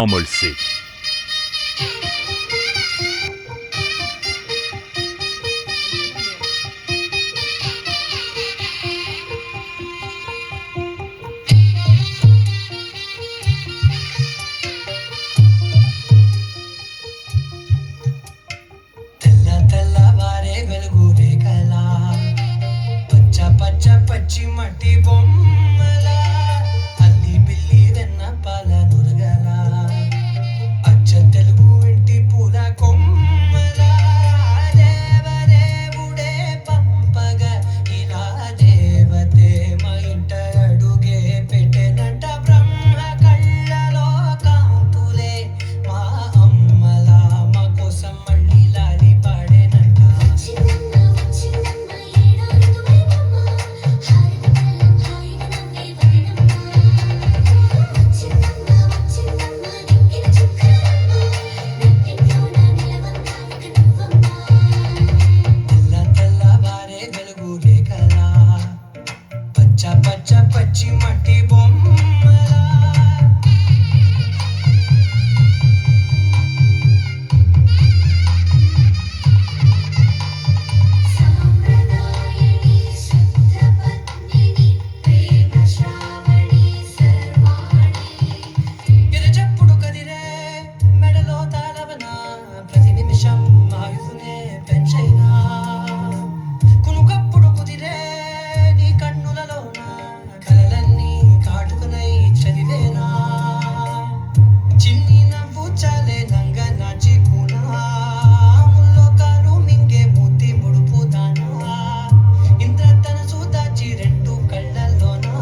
normalcy. పచ్చి మట్టి బొమ్మల అల్లి బిల్లి వెన్న పాల నురగల అచ్చ తెలుగు ఇంటి పూల కొమ్మల దేవదేవుడే పంపగ ఇలా దేవతే మా ఇంట అడుగే పెట్టెనంట బ్రహ్మ కళ్ళలో కాంతులే మా అమ్మల మా కోసం మళ్ళీ లాలి పాడేనంట. పచ్చి మట్టి బొమ్మల ఎరచప్పుడు కదిరే మెడలో తాళవన ప్రతి నిమిషం ఆయుధునే పెంచైనా కునుకప్పుడు కుదిరే నీ కన్నులలోన కలలన్నీ కాటుకునై చదివేనా చిన్ని నవ్వు చాలే నంగ నాచి ముల్లో కాలు మింగే మూతి ముడుపు దానా ఇంద్రధనసు దాచి రెండు కళ్ళల్లోనా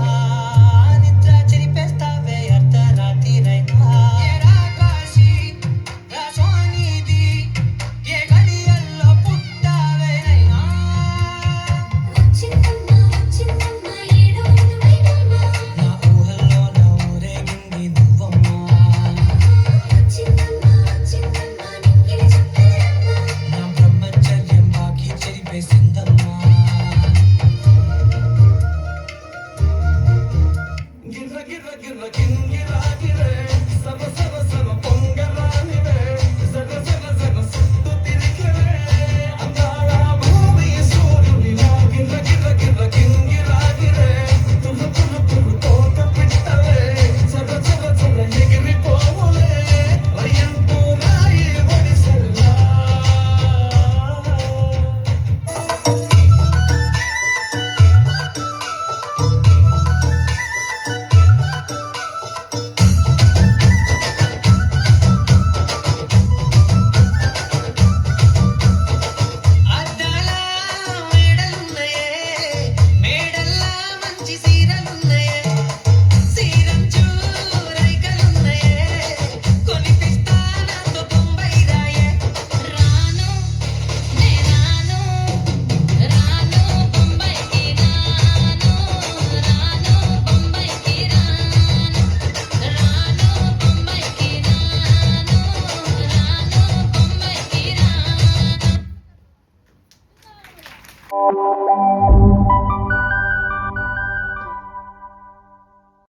నిద్ర చెరిపేస్తావే అర్ధరాత్రిరైనా ఏడా కాశీ రాసోనిది ఏ గడియల్లో పుట్టావేనైనా నా ఊహల్లో నా ఊరేగింది నువ్వమ్మా నా బ్రహ్మచర్యం బాకీ చెరిపేసిందమ్మా. గిర్ర గిర్ర గిర్ర